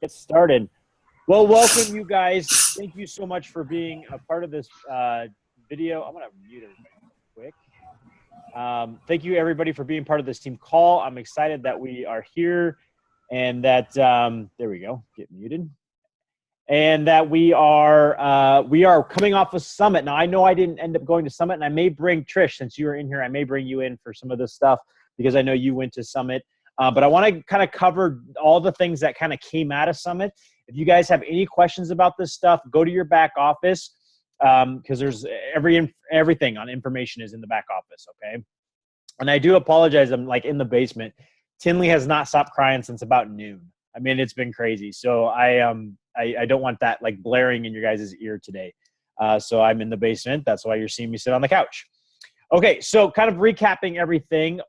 Get started. Well, welcome you guys. Thank you so much for being a part of this video. I'm going to mute everybody real quick. Thank you everybody for being part of this team call. I'm excited that we are here and that, there we go, get muted. And that we are coming off a Summit. Now, I know I didn't end up going to Summit, and I may bring Trish, since you were in here, I may bring you in for some of this stuff because I know you went to Summit. But I want to kind of cover all the things that kind of came out of Summit. If you guys have any questions about this stuff, go to your back office because there's everything on information is in the back office, okay? And I do apologize. I'm like in the basement. Tinley has not stopped crying since about noon. I mean, it's been crazy. So I don't want that like blaring in your guys' ear today. So I'm in the basement. That's why you're seeing me sit on the couch. Okay, so kind of recapping everything.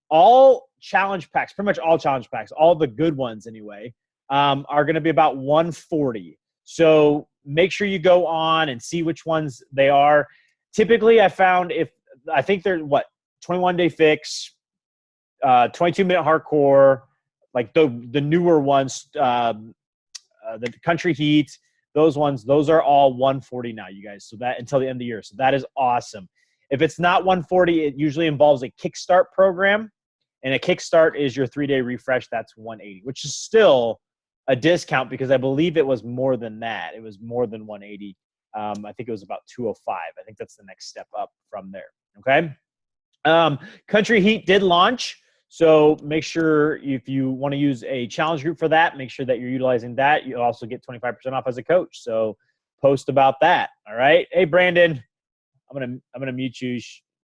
All challenge packs, pretty much all challenge packs, all the good ones anyway, are going to be about $140. So make sure you go on and see which ones they are. Typically, I found I think they're 21-day fix, 22-minute hardcore, like the newer ones, the Country Heat, those ones, those are all $140 now, you guys. So that until the end of the year. So that is awesome. If it's not $140, it usually involves a Kickstart program. And a Kickstart is your 3-day refresh. That's $180, which is still a discount because I believe it was more than that. It was more than $180. I think it was about $205. I think that's the next step up from there. Okay. Country Heat did launch. So make sure if you want to use a challenge group for that, make sure that you're utilizing that. You also get 25% off as a coach. So post about that. All right. Hey, Brandon, I'm gonna mute you,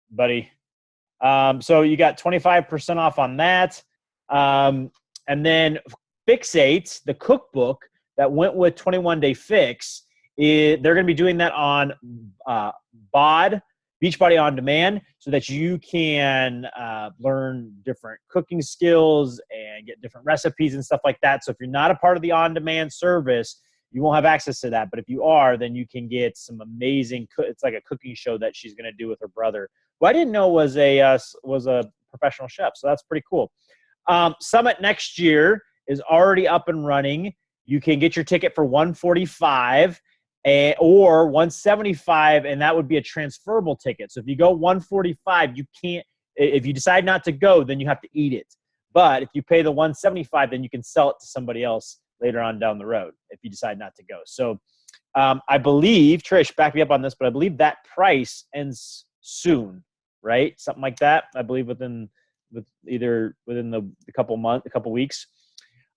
buddy. So you got 25% off on that. And then Fixate, the cookbook that went with 21-day fix, they're going to be doing that on BOD, Beachbody On Demand, so that you can learn different cooking skills and get different recipes and stuff like that. So if you're not a part of the on-demand service, you won't have access to that. But if you are, then you can get some amazing it's like a cooking show that she's going to do with her brother, who I didn't know was a professional chef. So that's pretty cool. Summit next year is already up and running. You can get your ticket for $145 or $175, and that would be a transferable ticket. So if you go $145, you can't. If you decide not to go, then you have to eat it. But if you pay the $175, then you can sell it to somebody else later on down the road if you decide not to go. So I believe, Trish, back me up on this, but I believe that price ends soon, right? Something like that. I believe within the couple weeks.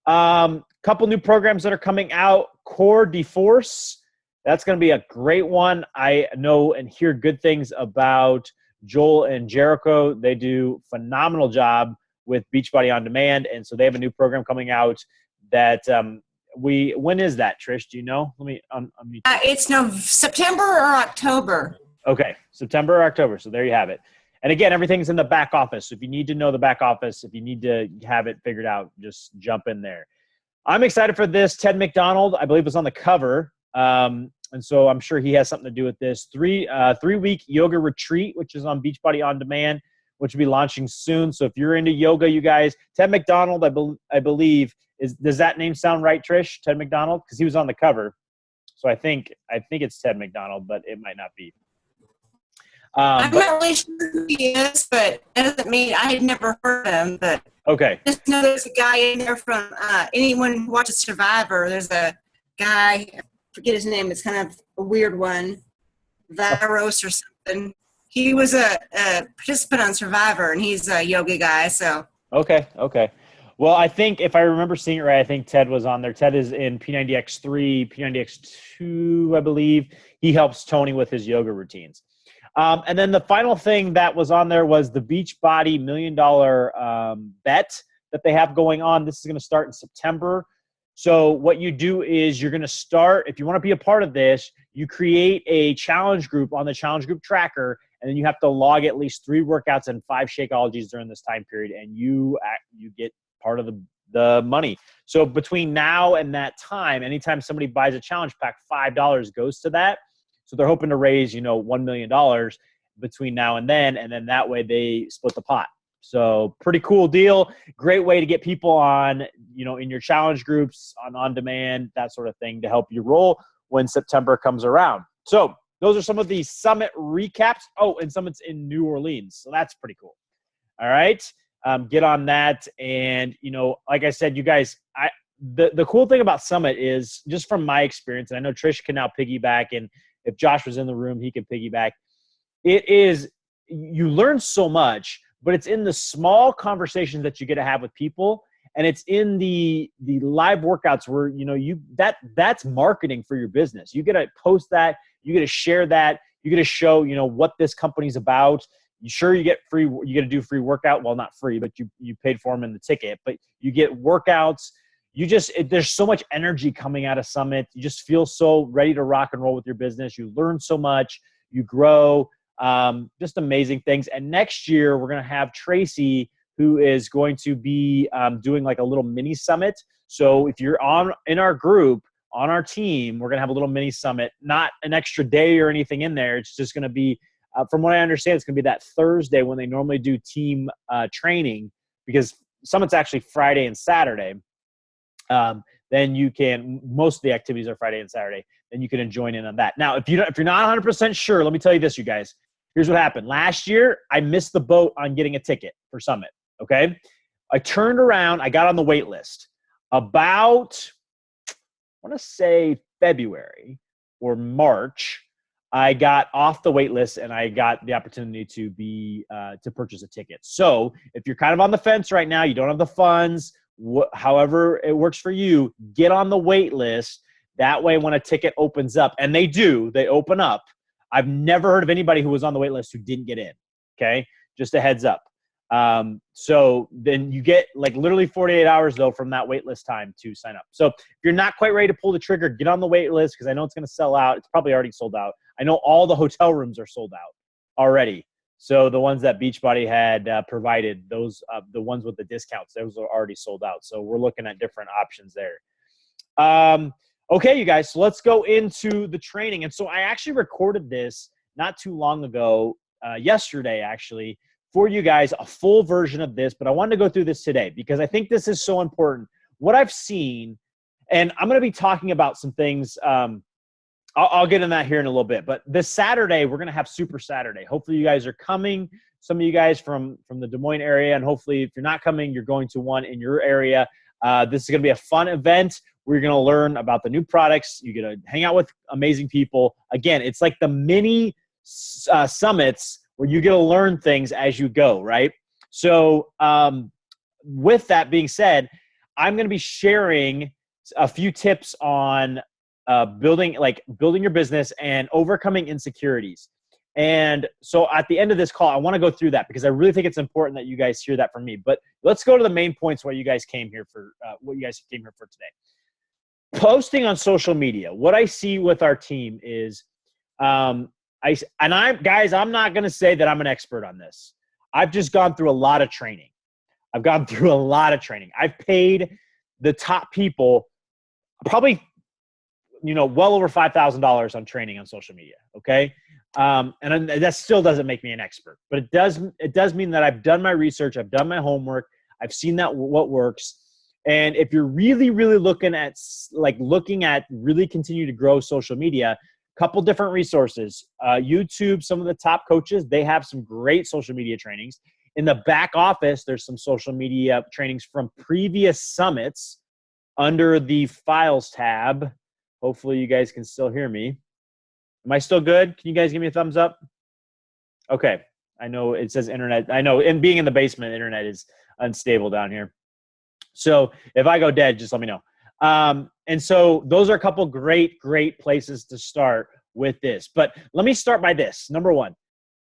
Couple new programs that are coming out. Core de Force. That's going to be a great one. I know and hear good things about Joel and Jericho. They do phenomenal job with Beachbody On Demand, and so they have a new program coming out that when is that, Trish? Do you know? Let me unmute. It's September or October. Okay, September or October. So there you have it. And again, everything's in the back office. So if you need to know the back office, if you need to have it figured out, just jump in there. I'm excited for this. Ted McDonald, I believe, was on the cover. And so I'm sure he has something to do with this. 3-week yoga retreat, which is on Beachbody On Demand, which will be launching soon. So if you're into yoga, you guys, Ted McDonald, I believe, does that name sound right, Trish? Ted McDonald? Because he was on the cover. So I think it's Ted McDonald, but it might not be. I'm not really sure who he is, but that doesn't mean I had never heard of him. But okay, just know there's a guy in there from anyone who watches Survivor. There's a guy, I forget his name. It's kind of a weird one, Varos or something. He was a participant on Survivor, and he's a yoga guy. So okay. Well, I think if I remember seeing it right, I think Ted was on there. Ted is in P90X3, P90X2, I believe. He helps Tony with his yoga routines. And then the final thing that was on there was the Beachbody $1 million bet that they have going on. This is going to start in September. So what you do is you're going to start, if you want to be a part of this, you create a challenge group on the challenge group tracker, and then you have to log at least 3 workouts and 5 Shakeologies during this time period, and you get part of the money. So between now and that time, anytime somebody buys a challenge pack, $5 goes to that. So they're hoping to raise, $1 million between now and then that way they split the pot. So pretty cool deal. Great way to get people on, in your challenge groups, on demand, that sort of thing to help you roll when September comes around. So those are some of the summit recaps. Oh, and summit's in New Orleans. So that's pretty cool. All right. Get on that. And, like I said, you guys, the cool thing about Summit is, just from my experience, and I know Trish can now piggyback, and if Josh was in the room, he can piggyback. It is, you learn so much, but it's in the small conversations that you get to have with people. And it's in the live workouts where, that's marketing for your business. You get to post that, you get to share that, you get to show, what this company's about. You get to do free workout. Well, not free, but you paid for them in the ticket, but you get workouts. There's so much energy coming out of Summit. You just feel so ready to rock and roll with your business. You learn so much, you grow, just amazing things. And next year we're going to have Tracy, who is going to be doing like a little mini summit. So if you're in our group, on our team, we're going to have a little mini summit, not an extra day or anything in there. It's just going to be, from what I understand, it's going to be that Thursday when they normally do team training, because Summit's actually Friday and Saturday. Then most of the activities are Friday and Saturday. Then you can join in on that. Now, if you're not 100% sure, let me tell you this, you guys. Here's what happened. Last year, I missed the boat on getting a ticket for Summit. Okay. I turned around, I got on the wait list about, I want to say February or March. I got off the wait list and I got the opportunity to purchase a ticket. So if you're kind of on the fence right now, you don't have the funds, however it works for you, get on the wait list. That way, when a ticket opens up, and they open up. I've never heard of anybody who was on the wait list who didn't get in. Okay. Just a heads up. So then you get like literally 48 hours though from that wait list time to sign up. So if you're not quite ready to pull the trigger, get on the wait list, because I know it's going to sell out. It's probably already sold out. I know all the hotel rooms are sold out already. So the ones that Beachbody had provided, those the ones with the discounts, those are already sold out. So we're looking at different options there. Okay, you guys, so let's go into the training. And so I actually recorded this not too long ago, yesterday actually, for you guys, a full version of this, but I wanted to go through this today because I think this is so important. What I've seen, and I'm going to be talking about some things, I'll get in that here in a little bit, but this Saturday, we're going to have Super Saturday. Hopefully you guys are coming, some of you guys from the Des Moines area, and hopefully if you're not coming, you're going to one in your area. This is going to be a fun event. We're going to learn about the new products. You're going to hang out with amazing people. Again, it's like the mini summits where you get to learn things as you go, right? So with that being said, I'm going to be sharing a few tips on building your business and overcoming insecurities. And so at the end of this call, I want to go through that because I really think it's important that you guys hear that from me. But let's go to the main points what you guys came here for today. Posting on social media. What I see with our team is, I'm not going to say that I'm an expert on this. I've just gone through a lot of training. I've paid the top people probably, well over $5,000 on training on social media. Okay. And that still doesn't make me an expert, but it does mean that I've done my research. I've done my homework. I've seen that what works. And if you're really, really looking at really continue to grow social media, couple different resources, YouTube, some of the top coaches, they have some great social media trainings. In the back office, there's some social media trainings from previous summits under the files tab. Hopefully you guys can still hear me. Am I still good? Can you guys give me a thumbs up? Okay. I know it says internet. I know, and being in the basement, internet is unstable down here. So if I go dead, just let me know. And so those are a couple great places to start with this. But let me start by this. Number one,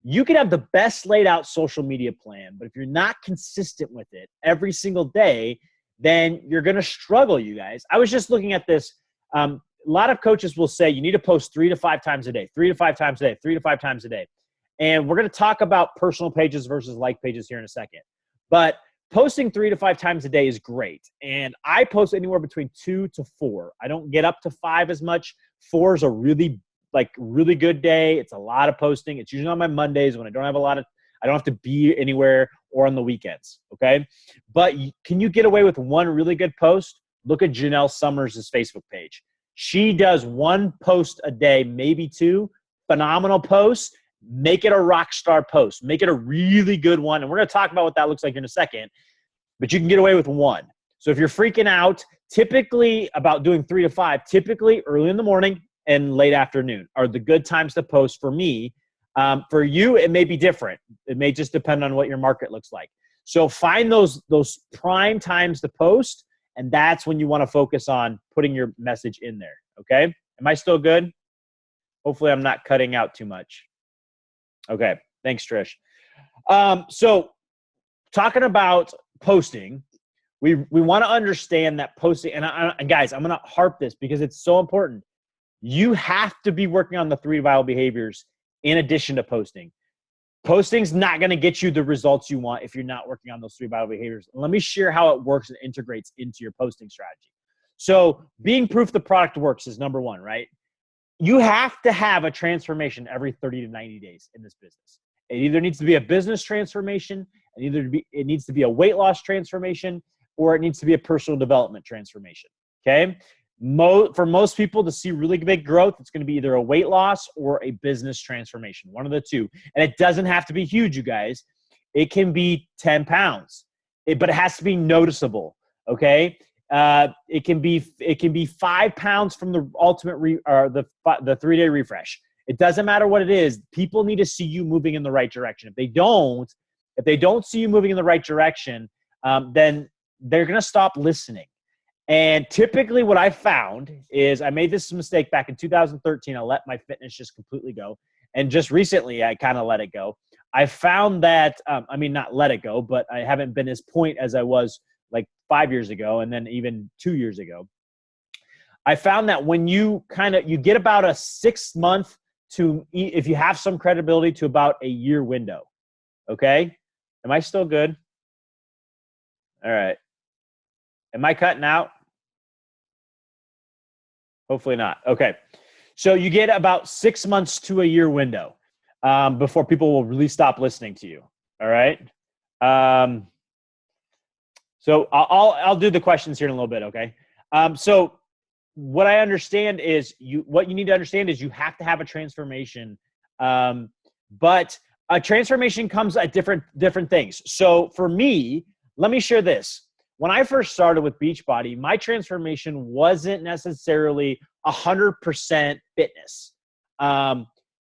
you can have the best laid out social media plan, but if you're not consistent with it every single day, then you're going to struggle, you guys. I was just looking at this. A lot of coaches will say you need to post 3 to 5 times a day, 3 to 5 times a day, 3 to 5 times a day. And we're going to talk about personal pages versus like pages here in a second. But posting 3 to 5 times a day is great. And I post anywhere between 2 to 4. I don't get up to 5 as much. 4 is a really good day. It's a lot of posting. It's usually on my Mondays when I don't have to be anywhere, or on the weekends, okay? But can you get away with one really good post? Look at Janelle Summers' Facebook page. She does one post a day, maybe two, phenomenal posts. Make it a rock star post. Make it a really good one. And we're going to talk about what that looks like in a second, but you can get away with one. So if you're freaking out, typically about doing 3 to 5, typically early in the morning and late afternoon are the good times to post for me. For you, it may be different. It may just depend on what your market looks like. So find those prime times to post, and that's when you want to focus on putting your message in there, okay? Am I still good? Hopefully I'm not cutting out too much. Okay, thanks, Trish. So talking about posting, we want to understand that posting, and guys, I'm going to harp this because it's so important. You have to be working on the 3 vital behaviors in addition to posting. Posting's not going to get you the results you want if you're not working on those 3 vital behaviors. Let me share how it works and integrates into your posting strategy. So being proof the product works is number 1, right? You have to have a transformation every 30 to 90 days in this business. It either needs to be a business transformation, it needs to be a weight loss transformation, or it needs to be a personal development transformation, okay? For most people to see really big growth, it's going to be either a weight loss or a business transformation, one of the two. And it doesn't have to be huge, you guys. It can be 10 pounds, but it has to be noticeable, okay? It can be 5 pounds from the ultimate the 3-day refresh. It doesn't matter what it is. People need to see you moving in the right direction. If they don't see you moving in the right direction, then they're going to stop listening. And typically what I found is I made this mistake back in 2013. I let my fitness just completely go. And just recently, I kind of let it go. I found that, not let it go, but I haven't been as point as I was like 5 years ago and then even 2 years ago. I found that when you get about a 6 month to, if you have some credibility, to about a year window. Okay. Am I still good? All right. Am I cutting out? Hopefully not. Okay. So you get about 6 months to a year window before people will really stop listening to you. All right. So I'll do the questions here in a little bit. Okay. So what I understand is what you need to understand is you have to have a transformation. But a transformation comes at different things. So for me, let me share this. When I first started with Beachbody, my transformation wasn't necessarily 100% fitness.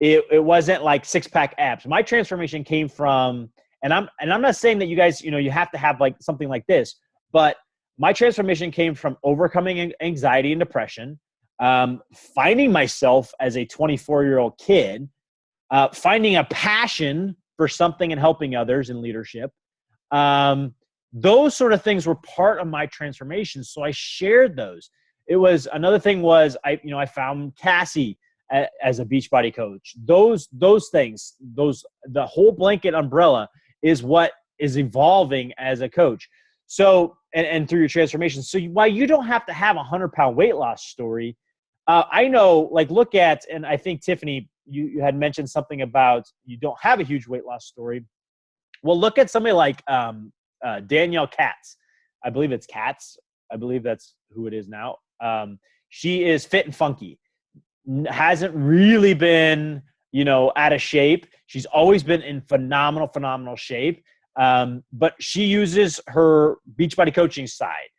It wasn't like 6-pack abs. My transformation came from, and I'm not saying that you guys, you have to have like something like this, but my transformation came from overcoming anxiety and depression, finding myself as a 24-year-old kid, finding a passion for something and helping others in leadership. Those sort of things were part of my transformation. So I shared those. It was another thing was I found Cassie as a Beachbody coach. Those things, the whole blanket umbrella is what is evolving as a coach. So, and through your transformation. So while you don't have to have a 100-pound weight loss story, I know, like, look at, and I think Tiffany, you had mentioned something about you don't have a huge weight loss story. Well, look at somebody like Danielle Katz. I believe it's Katz. I believe that's who it is now. She is fit and funky. Hasn't really been, out of shape. She's always been in phenomenal shape. But she uses her Beachbody coaching side,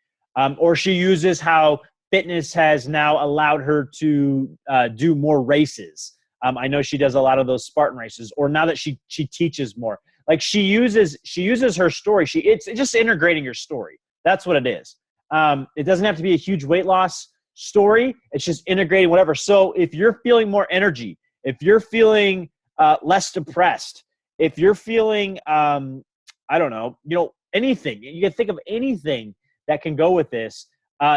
or she uses how fitness has now allowed her to do more races. I know she does a lot of those Spartan races, or now that she teaches more. Like she uses her story. It's just integrating your story. That's what it is. It doesn't have to be a huge weight loss story. It's just integrating whatever. So if you're feeling more energy, if you're feeling less depressed, if you're feeling, anything, you can think of anything that can go with this.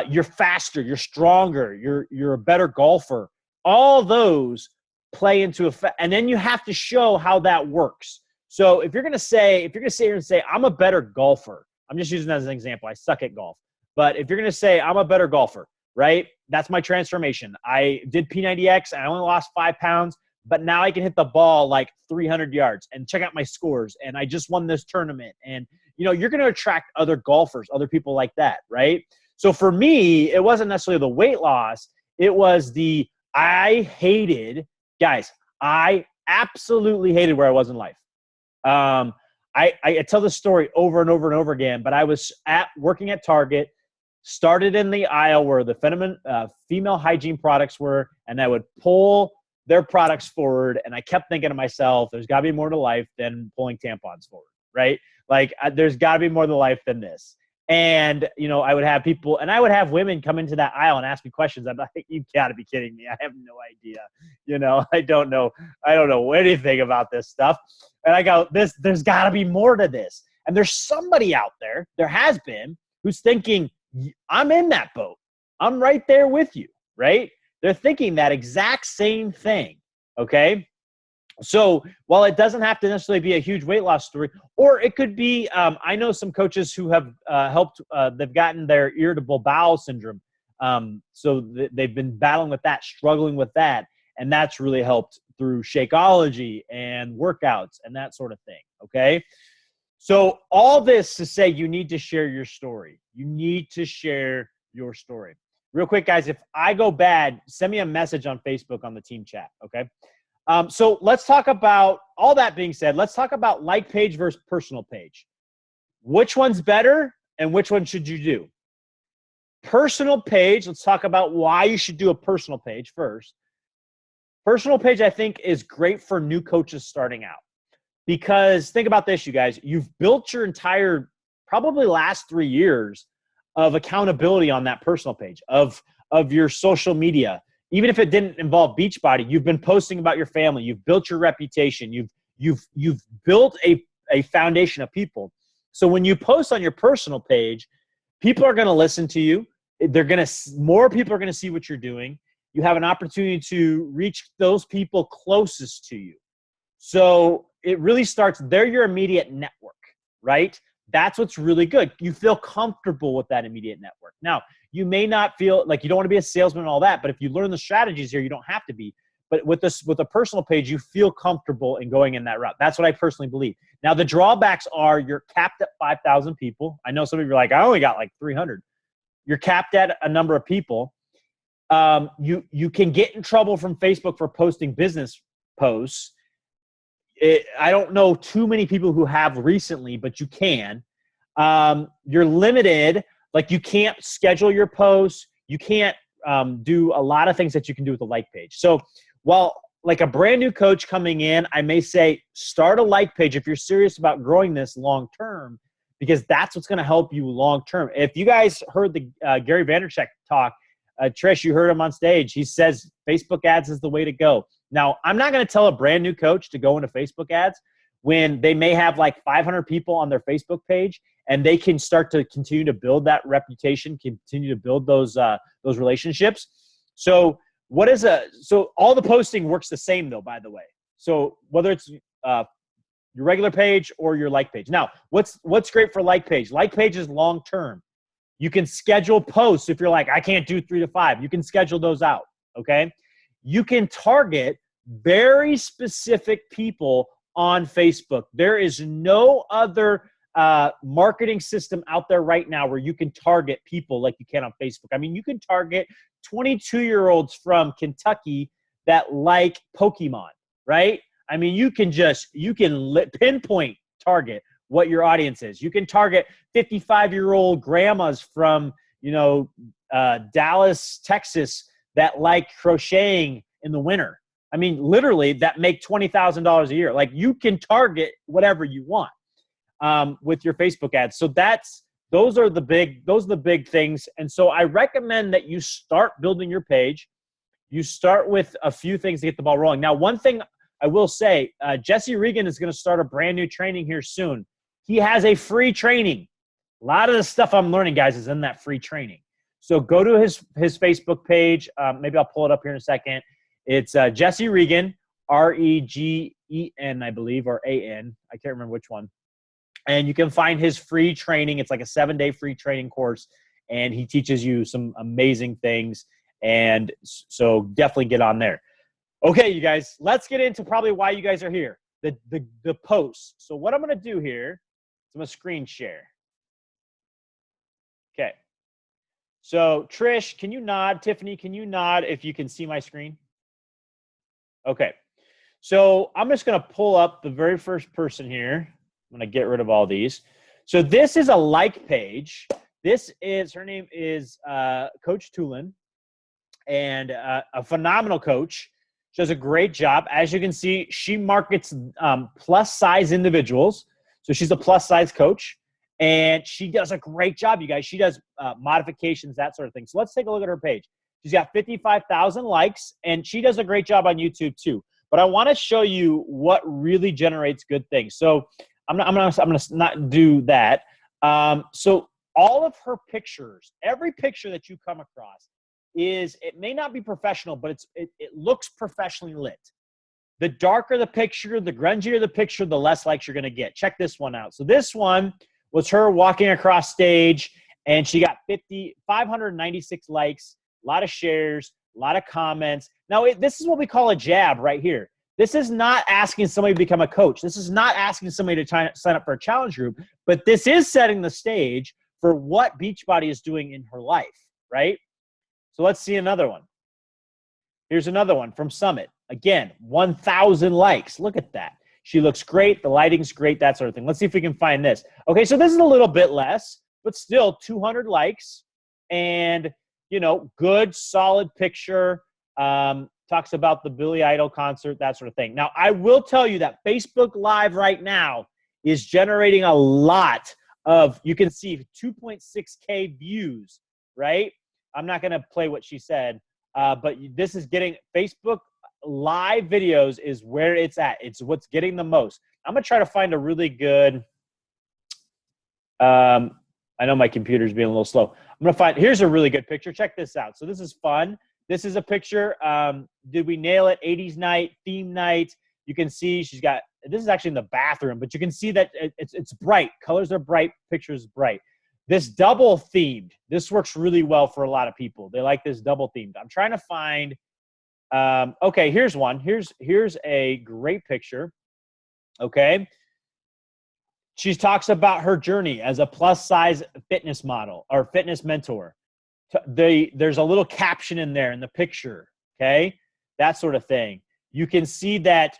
You're faster, you're stronger, you're a better golfer. All those play into effect. And then you have to show how that works. So if you're going to sit here and say, I'm a better golfer, I'm just using that as an example. I suck at golf. But if you're going to say, I'm a better golfer, right? That's my transformation. I did P90X. I only lost 5 pounds, but now I can hit the ball like 300 yards and check out my scores. And I just won this tournament. And, you're going to attract other golfers, other people like that, right? So for me, it wasn't necessarily the weight loss. It was I absolutely hated where I was in life. I tell this story over and over and over again, but I was working at Target, started in the aisle where the female hygiene products were, and I would pull their products forward, and I kept thinking to myself, there's got to be more to life than pulling tampons forward, right? Like, there's got to be more to life than this. And, I would have people, and I would have women come into that aisle and ask me questions. I'm like, you got to be kidding me. I have no idea. I don't know anything about this stuff. And I go, there's got to be more to this. And there's somebody out there has been, who's thinking, I'm in that boat. I'm right there with you, right? They're thinking that exact same thing, okay? So while it doesn't have to necessarily be a huge weight loss story, or it could be, I know some coaches who have helped, they've gotten their irritable bowel syndrome. So they've been battling with that, struggling with that. And that's really helped through Shakeology and workouts and that sort of thing, okay? So all this to say, you need to share your story. You need to share your story. Real quick, guys, if I go bad, send me a message on Facebook on the team chat, okay? So let's talk about, all that being said, let's talk about like page versus personal page. Which one's better and which one should you do? Personal page, let's talk about why you should do a personal page first. Personal page, I think, is great for new coaches starting out. Because think about this, you guys. You've built your entire, probably last 3 years of accountability on that personal page, of your social media. Even if it didn't involve Beachbody, you've been posting about your family. You've built your reputation. You've built a foundation of people. So when you post on your personal page, people are going to listen to you. More people are going to see what you're doing. You have an opportunity to reach those people closest to you. So it really starts, they're your immediate network, right? That's what's really good. You feel comfortable with that immediate network. Now, you may not feel like you don't want to be a salesman and all that, but if you learn the strategies here, you don't have to be. But with a personal page, you feel comfortable in going in that route. That's what I personally believe. Now, the drawbacks are you're capped at 5,000 people. I know some of you are like, I only got like 300. You're capped at a number of people. You can get in trouble from Facebook for posting business posts. I don't know too many people who have recently, but you can. You're limited. Like, you can't schedule your posts. You can't do a lot of things that you can do with a like page. So while like a brand new coach coming in, I may say start a like page if you're serious about growing this long term, because that's what's going to help you long term. If you guys heard the Gary Vaynerchuk talk, Trish, you heard him on stage. He says Facebook ads is the way to go. Now, I'm not going to tell a brand new coach to go into Facebook ads when they may have like 500 people on their Facebook page, and they can start to continue to build that reputation, continue to build those relationships. So so all the posting works the same though, by the way. So whether it's your regular page or your like page. Now, what's great for like page? Like page is long term. You can schedule posts. If you're like, I can't do 3 to 5, you can schedule those out, okay? You can target very specific people on Facebook. There is no other marketing system out there right now where you can target people like you can on Facebook. I mean, you can target 22-year-olds from Kentucky that like Pokemon, right? I mean, you can pinpoint target what your audience is. You can target 55-year-old grandmas from, Dallas, Texas that like crocheting in the winter. I mean, literally that make $20,000 a year. Like, you can target whatever you want with your Facebook ads. So those are the big things. And so I recommend that you start building your page. You start with a few things to get the ball rolling. Now, one thing I will say, Jesse Regan is going to start a brand new training here soon. He has a free training. A lot of the stuff I'm learning, guys, is in that free training. So go to his Facebook page. Maybe I'll pull it up here in a second. It's Jesse Regan, Regen, I believe, or AN. I can't remember which one. And you can find his free training. It's like a 7-day free training course, and he teaches you some amazing things. And so definitely get on there. Okay, you guys, let's get into probably why you guys are here, the posts. So what I'm going to do here is I'm going to screen share. Okay. So Trish, can you nod? Tiffany, can you nod if you can see my screen? Okay. So I'm just going to pull up the very first person here. I'm going to get rid of all these. So this is a like page. This is, her name is Coach Tulin, and a phenomenal coach. She does a great job. As you can see, she markets plus size individuals. So she's a plus size coach, and she does a great job, you guys. She does modifications, that sort of thing. So let's take a look at her page. She's got 55,000 likes, and she does a great job on YouTube too. But I want to show you what really generates good things. So I'm gonna not do that. So all of her pictures, every picture that you come across, it may not be professional, but it looks professionally lit. The darker the picture, the grungier the picture, the less likes you're going to get. Check this one out. So this one was her walking across stage, and she got 596 likes, a lot of shares, a lot of comments. Now, this is what we call a jab right here. This is not asking somebody to become a coach. This is not asking somebody to sign up for a challenge group, but this is setting the stage for what Beachbody is doing in her life, right? So let's see another one. Here's another one from Summit. Again, 1,000 likes. Look at that. She looks great. The lighting's great, that sort of thing. Let's see if we can find this. Okay, so this is a little bit less, but still 200 likes. And, you know, good, solid picture. Talks about the Billy Idol concert, that sort of thing. Now, I will tell you that Facebook Live right now is generating a lot of, you can see 2.6K views, right? I'm not going to play what she said, but this is getting Facebook Live videos is where it's at. It's what's getting the most. I'm going to try to find a really good, I know my computer's being a little slow. I'm going to find, here's a really good picture. Check this out. So this is fun. This is a picture. Did we nail it? 80s night, theme night. You can see she's got, this is actually in the bathroom, but you can see that it's bright. Colors are bright. Pictures bright. This double themed, this works really well for a lot of people. They like this double themed. I'm trying to find, okay, here's one. Here's a great picture. Okay. She talks about her journey as a plus size fitness model or fitness mentor. There's a little caption in there in the picture. Okay. That sort of thing. You can see that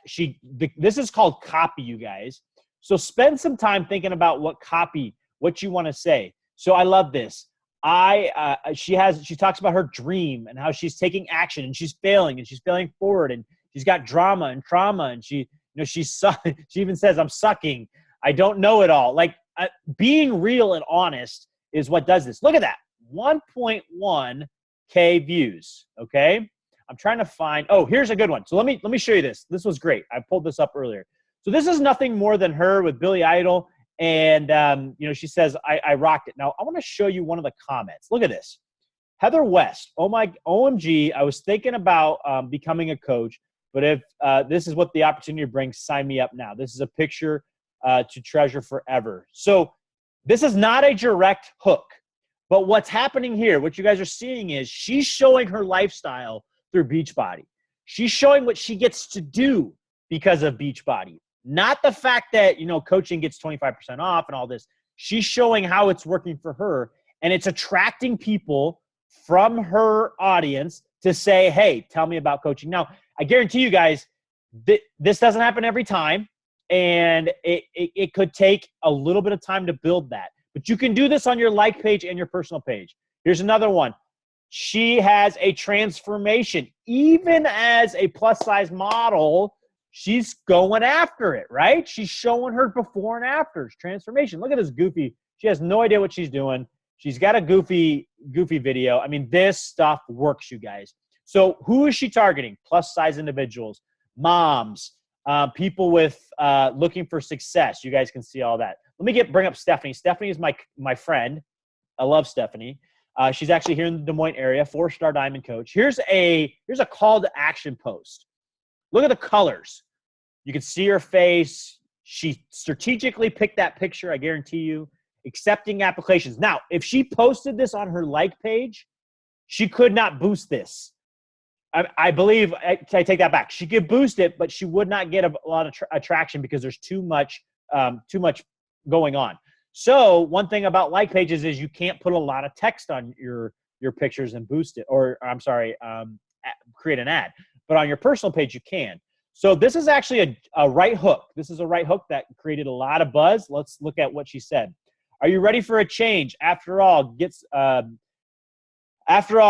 this is called copy, you guys. So spend some time thinking about what you want to say. So I love this. She talks about her dream and how she's taking action and she's failing forward, and she's got drama and trauma, and she even says, I'm sucking. I don't know it all. Like being real and honest is what does this. Look at that. 1.1K views. Okay. I'm trying to find, here's a good one. So let me show you this. This was great. I pulled this up earlier. So this is nothing more than her with Billy Idol. And, she says, I rocked it. Now, I want to show you one of the comments. Look at this. Heather West. OMG, I was thinking about becoming a coach, but if this is what the opportunity brings, sign me up now. This is a picture to treasure forever. So this is not a direct hook, but what's happening here, what you guys are seeing is she's showing her lifestyle through Beachbody. She's showing what she gets to do because of Beachbody. Not the fact that, coaching gets 25% off and all this. She's showing how it's working for her, and it's attracting people from her audience to say, hey, tell me about coaching. Now, I guarantee you guys, this doesn't happen every time, and it could take a little bit of time to build that. But you can do this on your like page and your personal page. Here's another one. She has a transformation. Even as a plus-size model, she's going after it, right? She's showing her before and afters, transformation. Look at this goofy. She has no idea what she's doing. She's got a goofy video. I mean, this stuff works, you guys. So who is she targeting? Plus-size individuals, moms, people with looking for success. You guys can see all that. Let me bring up Stephanie. Stephanie is my friend. I love Stephanie. She's actually here in the Des Moines area, 4-star diamond coach. Here's a call to action post. Look at the colors. You can see her face. She strategically picked that picture, I guarantee you. Accepting applications. Now, if she posted this on her like page, she could not boost this. I believe I take that back. She could boost it, but she would not get a lot of attraction because there's too much going on. So one thing about like pages is you can't put a lot of text on your pictures and boost it, or I'm sorry, create an ad. But on your personal page, you can. So this is actually a right hook. This is a right hook that created a lot of buzz. Let's look at what she said. Are you ready for a change? After all,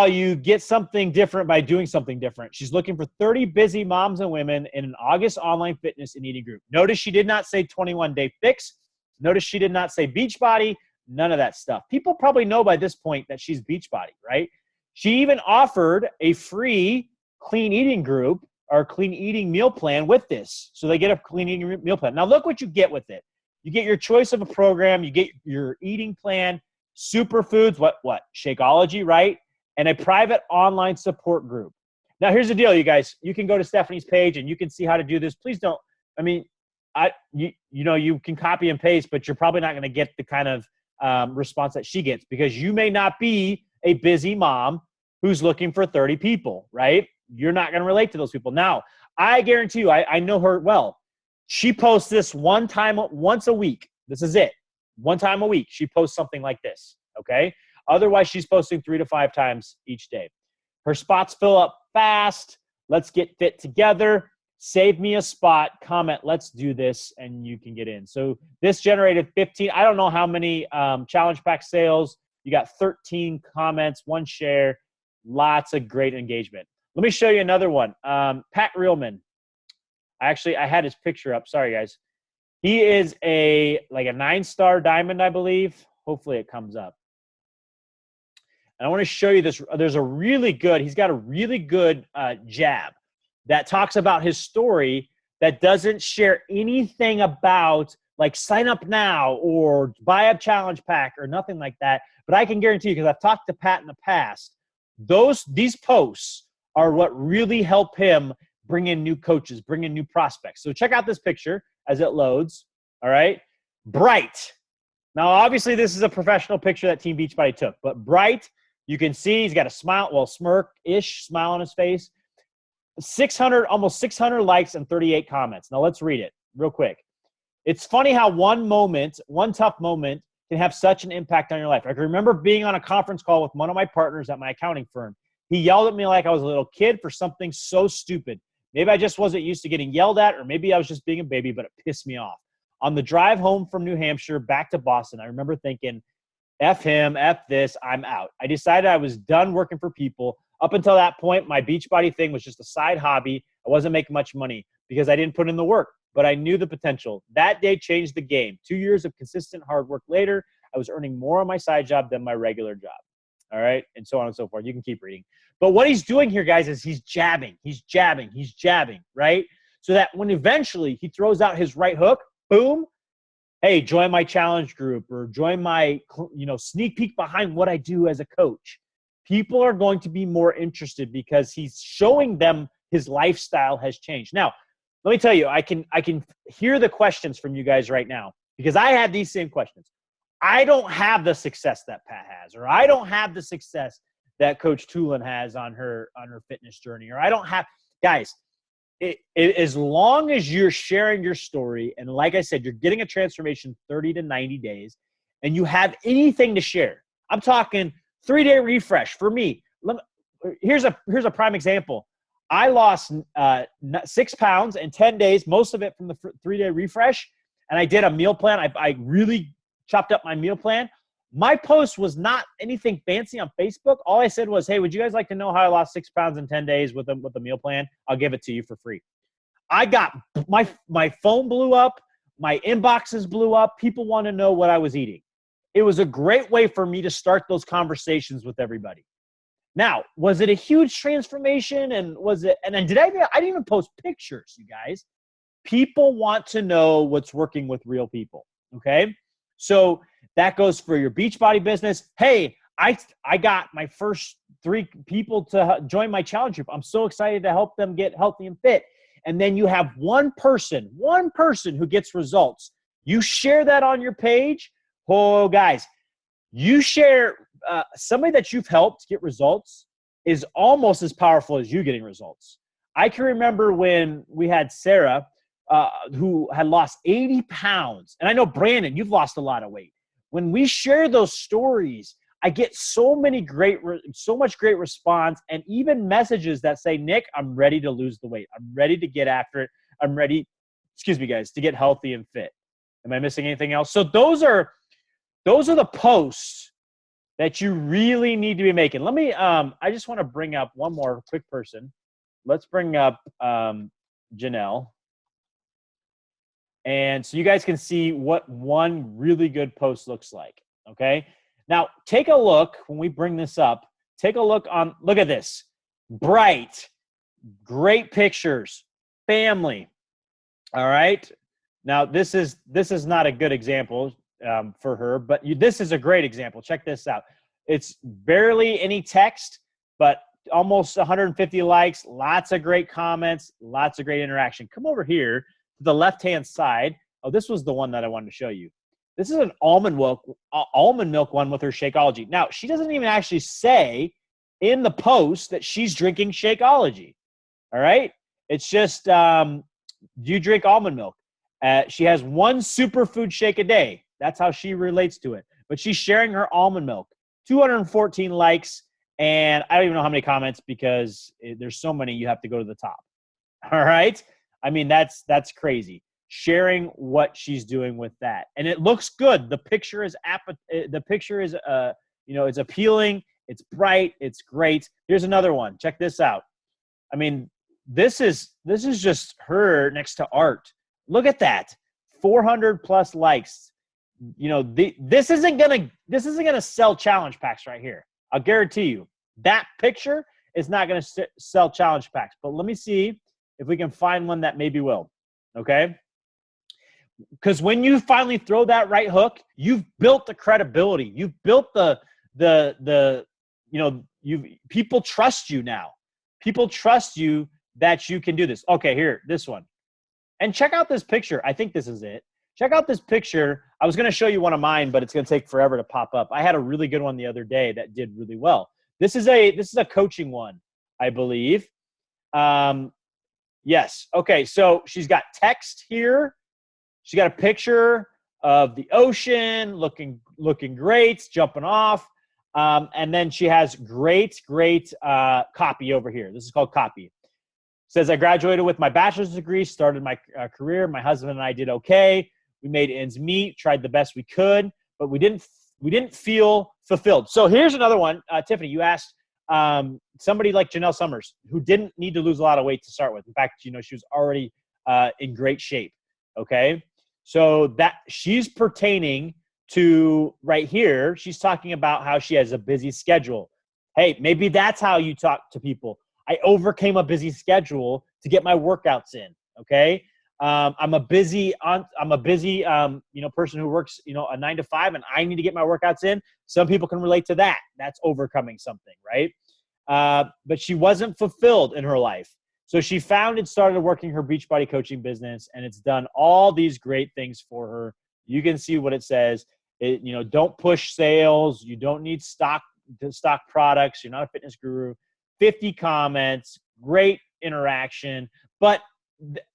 you get something different by doing something different. She's looking for 30 busy moms and women in an August online fitness and eating group. Notice she did not say 21-day fix. Notice she did not say Beachbody. None of that stuff. People probably know by this point that she's Beachbody, right? She even offered a free clean eating group or clean eating meal plan with this. So they get a clean eating meal plan. Now look what you get with it. You get your choice of a program. You get your eating plan, superfoods, what? Shakeology, right? And a private online support group. Now, here's the deal, you guys. You can go to Stephanie's page and you can see how to do this. Please don't. I mean, you can copy and paste, but you're probably not going to get the kind of response that she gets because you may not be a busy mom who's looking for 30 people, right? You're not going to relate to those people. Now, I guarantee you, I know her well. She posts this once a week. This is it. One time a week, she posts something like this, okay? Otherwise, she's posting 3 to 5 times each day. Her spots fill up fast. Let's get fit together. Save me a spot. Comment, let's do this, and you can get in. So this generated 15. I don't know how many challenge pack sales. You got 13 comments, 1 share, lots of great engagement. Let me show you another one. Pat Reelman. I had his picture up. Sorry, guys. He is a 9-star diamond, I believe. Hopefully it comes up. And I want to show you this. He's got a really good jab that talks about his story that doesn't share anything about sign up now or buy a challenge pack or nothing like that. But I can guarantee you, because I've talked to Pat in the past, these posts are what really help him bring in new coaches, bring in new prospects. So check out this picture as it loads. All right. Bright. Now, obviously, this is a professional picture that Team Beachbody took, but Bright, you can see he's got a smile, smirk-ish smile on his face. Almost 600 likes and 38 comments. Now, let's read it real quick. It's funny how one tough moment can have such an impact on your life. I can remember being on a conference call with one of my partners at my accounting firm. He yelled at me like I was a little kid for something so stupid. Maybe I just wasn't used to getting yelled at, or maybe I was just being a baby, but it pissed me off. On the drive home from New Hampshire back to Boston, I remember thinking, F him, F this, I'm out. I decided I was done working for people. Up until that point, my Beachbody thing was just a side hobby. I wasn't making much money because I didn't put in the work, but I knew the potential. That day changed the game. 2 years of consistent hard work later, I was earning more on my side job than my regular job. All right, and so on and so forth. You can keep reading. But what he's doing here, guys, is he's jabbing, right? So that when eventually he throws out his right hook, boom, hey, join my challenge group or join my, sneak peek behind what I do as a coach. People are going to be more interested because he's showing them his lifestyle has changed. Now, let me tell you, I can hear the questions from you guys right now because I had these same questions. I don't have the success that Pat has, or I don't have the success that Coach Tulin has on her fitness journey, or I don't have, guys, as long as you're sharing your story, and like I said, you're getting a transformation 30 to 90 days, and you have anything to share. I'm talking 3-day refresh for me. Here's a prime example. I lost 6 pounds in 10 days, most of it from the 3-day refresh, and I did a meal plan. I really chopped up my meal plan. My post was not anything fancy on Facebook. All I said was, hey, would you guys like to know how I lost 6 pounds in 10 days with a meal plan? I'll give it to you for free. I got my phone blew up. My inboxes blew up. People want to know what I was eating. It was a great way for me to start those conversations with everybody. Now, was it a huge transformation? And did I didn't even post pictures, you guys. People want to know what's working with real people. Okay. So that goes for your Beachbody business. Hey, I got my first 3 people to join my challenge group. I'm so excited to help them get healthy and fit. And then you have one person who gets results. You share that on your page. Oh, guys, you share somebody that you've helped get results. is almost as powerful as you getting results. I can remember when we had Sarah, who had lost 80 pounds. And I know, Brandon, you've lost a lot of weight. When we share those stories, I get so much great response, and even messages that say, Nick, I'm ready to lose the weight. I'm ready to get after it. I'm ready, excuse me, guys, to get healthy and fit. Am I missing anything else? So those are the posts that you really need to be making. Let me, I just want to bring up one more quick person. Let's bring up Janelle. And so you guys can see what one really good post looks like, okay? Now, take a look when we bring this up. Take a look at this. Bright, great pictures, family, all right? Now, this is not a good example for her, but this is a great example. Check this out. It's barely any text, but almost 150 likes, lots of great comments, lots of great interaction. Come over here to the left-hand side. Oh, this was the one that I wanted to show you. This is an almond milk one with her Shakeology. Now, she doesn't even actually say in the post that she's drinking Shakeology, all right? It's just, do you drink almond milk? She has one superfood shake a day. That's how she relates to it. But she's sharing her almond milk. 214 likes, and I don't even know how many comments because there's so many you have to go to the top. All right? I mean, that's crazy. Sharing what she's doing with that. And it looks good. The picture is it's appealing, it's bright, it's great. Here's another one. Check this out. I mean, this is just her next to art. Look at that. 400 plus likes. You know, this isn't gonna sell challenge packs right here. I'll guarantee you that picture is not gonna sell challenge packs. But let me see if we can find one that maybe will. Okay. Because when you finally throw that right hook, you've built the credibility. You've built people trust you now. People trust you that you can do this. Okay, here, this one. And check out this picture. I think this is it. Check out this picture. I was going to show you one of mine, but it's going to take forever to pop up. I had a really good one the other day that did really well. This is a coaching one, I believe. Yes. Okay, so she's got text here. She got a picture of the ocean, looking great, jumping off. And then she has great copy over here. This is called copy. Says, I graduated with my bachelor's degree, started my career. My husband and I did okay. We made ends meet, tried the best we could, but we didn't feel fulfilled. So here's another one. Tiffany, you asked somebody like Janelle Summers, who didn't need to lose a lot of weight to start with. In fact, she was already in great shape. Okay. So that she's pertaining to right here. She's talking about how she has a busy schedule. Hey, maybe that's how you talk to people. I overcame a busy schedule to get my workouts in. Okay. I'm a busy person who works, a 9 to 5, and I need to get my workouts in. Some people can relate to that. That's overcoming something, right? But she wasn't fulfilled in her life. So she started working her Beachbody coaching business, and it's done all these great things for her. You can see what it says. Don't push sales. You don't need stock products. You're not a fitness guru. 50 comments, great interaction. But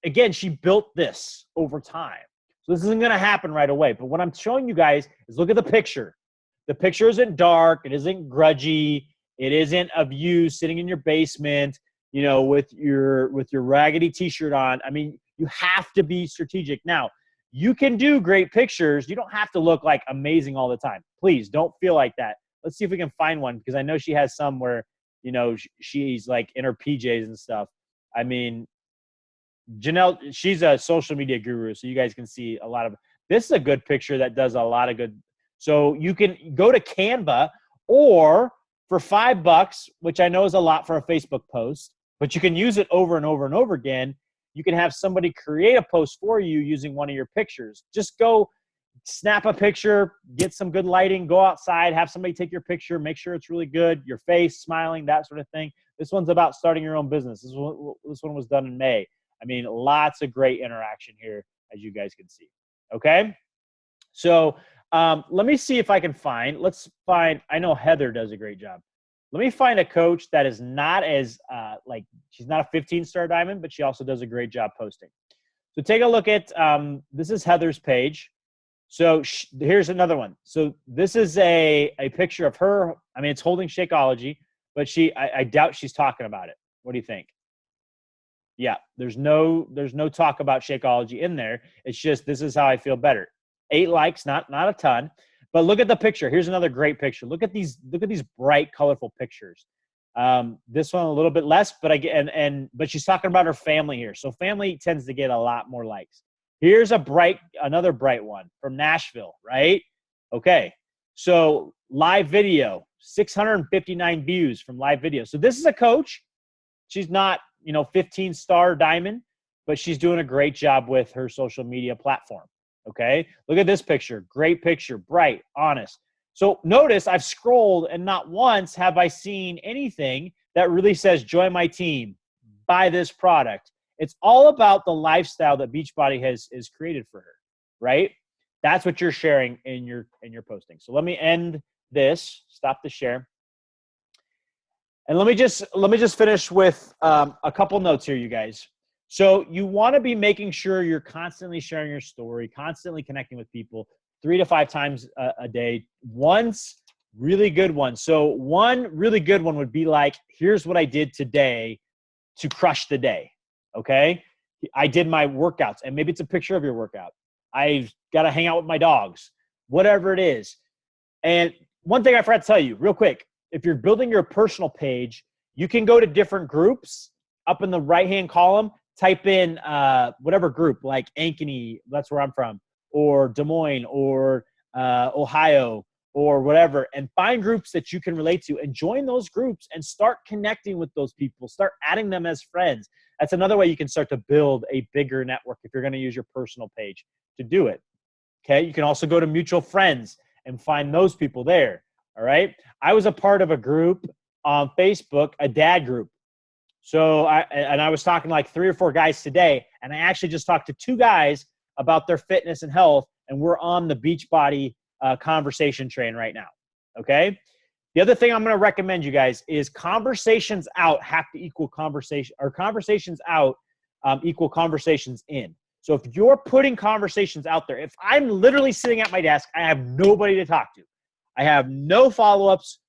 again, she built this over time. So this isn't going to happen right away. But what I'm showing you guys is look at the picture. The picture isn't dark. It isn't grudgy. It isn't of you sitting in your basement, with your raggedy t-shirt on. I mean, you have to be strategic. Now, you can do great pictures. You don't have to look like amazing all the time. Please don't feel like that. Let's see if we can find one, because I know she has some where, she's like in her PJs and stuff. I mean, Janelle, she's a social media guru, so you guys can see a lot of – this is a good picture that does a lot of good. So you can go to Canva, or for $5, which I know is a lot for a Facebook post, but you can use it over and over and over again. You can have somebody create a post for you using one of your pictures. Just go snap a picture, get some good lighting, go outside, have somebody take your picture, make sure it's really good, your face, smiling, that sort of thing. This one's about starting your own business. This one was done in May. I mean, lots of great interaction here, as you guys can see. Okay? So let me see if I can find – I know Heather does a great job. Let me find a coach that is not as like, she's not a 15-star diamond, but she also does a great job posting. So take a look at, this is Heather's page. So here's another one. So this is a picture of her. I mean, it's holding Shakeology, but I doubt she's talking about it. What do you think? Yeah, there's no talk about Shakeology in there. It's just, this is how I feel better. 8 likes, not a ton. But look at the picture. Here's another great picture. Look at these bright, colorful pictures. This one a little bit less, but but she's talking about her family here. So family tends to get a lot more likes. Here's another bright one from Nashville, right? Okay. So live video, 659 views from live video. So this is a coach. She's not, 15-star diamond, but she's doing a great job with her social media platform. Okay. Look at this picture. Great picture, bright, honest. So notice I've scrolled and not once have I seen anything that really says, join my team, buy this product. It's all about the lifestyle that Beachbody has created for her, right? That's what you're sharing in your posting. So let me end this, stop the share. And let me just finish with a couple notes here, you guys. So you want to be making sure you're constantly sharing your story, constantly connecting with people 3 to 5 times a day. Once really good one. So one really good one would be like, here's what I did today to crush the day. Okay. I did my workouts, and maybe it's a picture of your workout. I've got to hang out with my dogs, whatever it is. And one thing I forgot to tell you real quick, if you're building your personal page, you can go to different groups. Up in the right-hand column, type in whatever group, like Ankeny, that's where I'm from, or Des Moines, or Ohio, or whatever, and find groups that you can relate to and join those groups and start connecting with those people. Start adding them as friends. That's another way you can start to build a bigger network if you're going to use your personal page to do it. Okay. You can also go to mutual friends and find those people there. All right. I was a part of a group on Facebook, a dad group. So I was talking like 3 or 4 guys today, and I actually just talked to 2 guys about their fitness and health, and we're on the Beachbody conversation train right now. Okay. The other thing I'm going to recommend you guys is conversations out have to equal conversation, or conversations out equal conversations in. So if you're putting conversations out there, if I'm literally sitting at my desk, I have nobody to talk to. I have no follow-ups,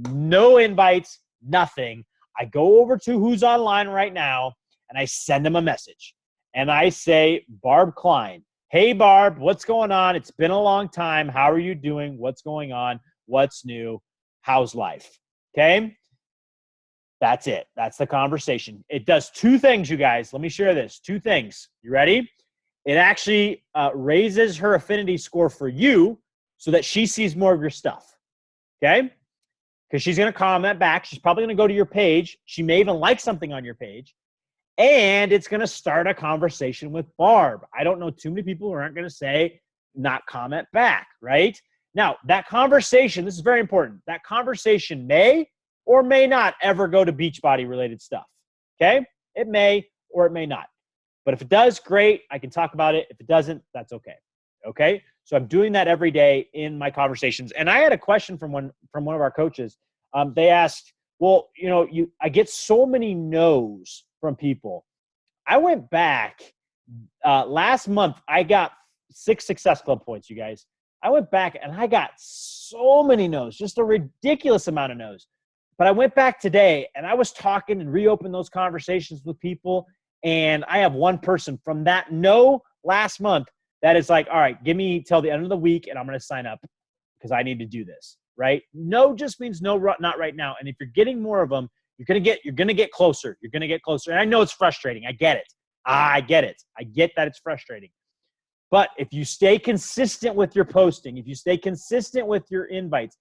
no invites, nothing. I go over to who's online right now, and I send them a message. And I say, Barb Klein, hey, Barb, what's going on? It's been a long time. How are you doing? What's going on? What's new? How's life? Okay? That's it. That's the conversation. It does 2 things, you guys. Let me share this. 2 things. You ready? It actually raises her affinity score for you so that she sees more of your stuff. Okay? Because she's going to comment back. She's probably going to go to your page. She may even like something on your page. And it's going to start a conversation with Barb. I don't know too many people who aren't going to say, not comment back, right? Now, that conversation, this is very important. That conversation may or may not ever go to Beachbody related stuff. Okay? It may or it may not. But if it does, great. I can talk about it. If it doesn't, that's okay. Okay? So I'm doing that every day in my conversations. And I had a question from one of our coaches. They asked, well, I get so many no's from people. I went back last month. I got 6 Success Club points, you guys. I went back and I got so many no's, just a ridiculous amount of no's. But I went back today and I was talking and reopened those conversations with people. And I have one person from that no last month that is like, all right, give me till the end of the week and I'm going to sign up because I need to do this, right? No just means no, not right now. And if you're getting more of them, you're going to get closer. You're going to get closer. And I know it's frustrating. I get it. I get it. I get that it's frustrating. But if you stay consistent with your posting, if you stay consistent with your invites,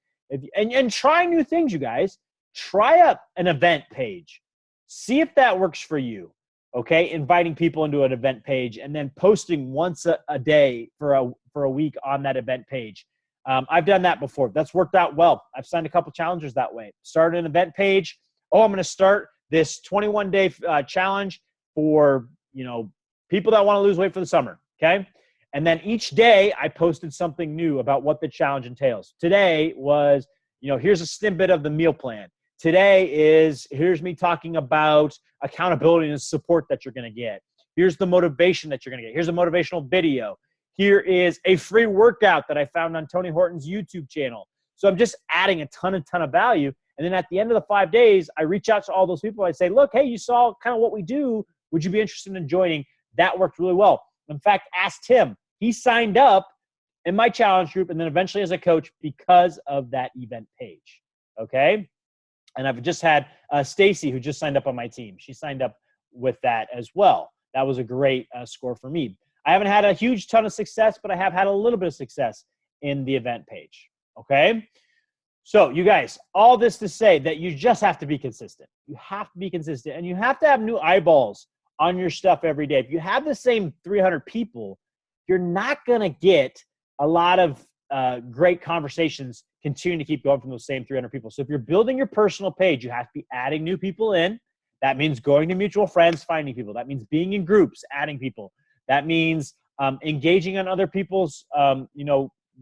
and try new things, you guys, try up an event page. See if that works for you. Okay, inviting people into an event page and then posting once a day for a week on that event page. I've done that before. That's worked out well. I've signed a couple challengers that way. Started an event page. Oh, I'm going to start this 21-day challenge for people that want to lose weight for the summer. Okay, and then each day I posted something new about what the challenge entails. Today was here's a snippet of the meal plan. Today is, here's me talking about accountability and support that you're going to get. Here's the motivation that you're going to get. Here's a motivational video. Here is a free workout that I found on Tony Horton's YouTube channel. So I'm just adding a ton of value. And then at the end of the 5 days, I reach out to all those people. I say, look, hey, you saw kind of what we do. Would you be interested in joining? That worked really well. In fact, ask Tim. He signed up in my challenge group and then eventually as a coach because of that event page. Okay? And I've just had Stacy, who just signed up on my team. She signed up with that as well. That was a great score for me. I haven't had a huge ton of success, but I have had a little bit of success in the event page. Okay? So you guys, all this to say that you just have to be consistent. You have to be consistent, and you have to have new eyeballs on your stuff every day. If you have the same 300 people, you're not going to get a lot of great conversations continuing to keep going from those same 300 people. So if you're building your personal page, you have to be adding new people in. That means going to mutual friends, finding people. That means being in groups, adding people. That means engaging on other people's,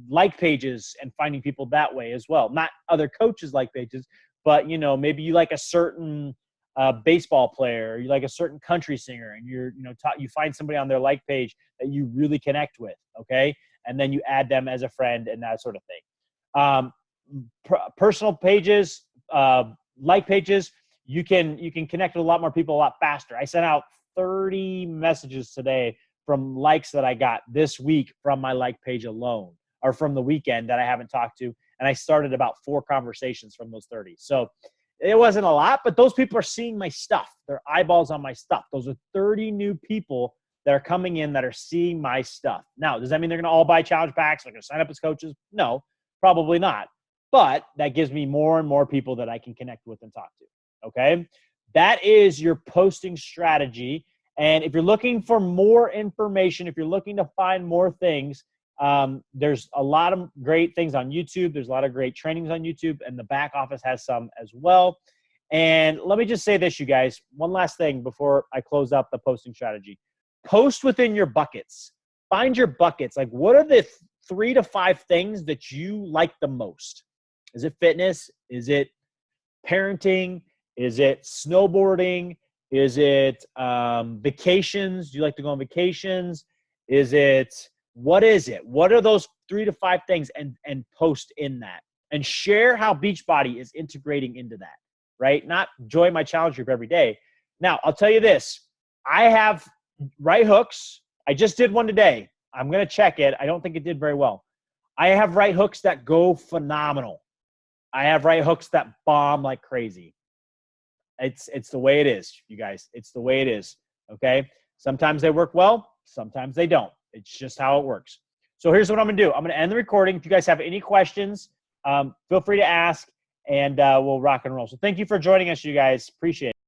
like pages and finding people that way as well. Not other coaches like pages, but, maybe you like a certain baseball player, or you like a certain country singer, and you find somebody on their like page that you really connect with, okay? And then you add them as a friend and that sort of thing. Personal pages, like pages, you can connect with a lot more people a lot faster. I sent out 30 messages today from likes that I got this week from my like page alone, or from the weekend that I haven't talked to. And I started about 4 conversations from those 30. So it wasn't a lot, but those people are seeing my stuff. They're eyeballs on my stuff. Those are 30 new people that are coming in that are seeing my stuff. Now, does that mean they're going to all buy challenge packs? They're going to sign up as coaches? No, probably not. But that gives me more and more people that I can connect with and talk to. Okay? That is your posting strategy. And if you're looking for more information, if you're looking to find more things, there's a lot of great things on YouTube. There's a lot of great trainings on YouTube, and the back office has some as well. And let me just say this, you guys, one last thing before I close out the posting strategy. Post within your buckets. Find your buckets. Like, what are the 3 to 5 things that you like the most? Is it fitness? Is it parenting? Is it snowboarding? Is it vacations? Do you like to go on vacations? What is it? What are those 3 to 5 things? And post in that. And share how Beachbody is integrating into that, right? Not join my challenge group every day. Now, I'll tell you this. I have right hooks. I just did one today. I'm going to check it. I don't think it did very well. I have right hooks that go phenomenal. I have right hooks that bomb like crazy. It's the way it is, you guys. It's the way it is, okay? Sometimes they work well. Sometimes they don't. It's just how it works. So here's what I'm going to do. I'm going to end the recording. If you guys have any questions, feel free to ask, and we'll rock and roll. So thank you for joining us, you guys. Appreciate it.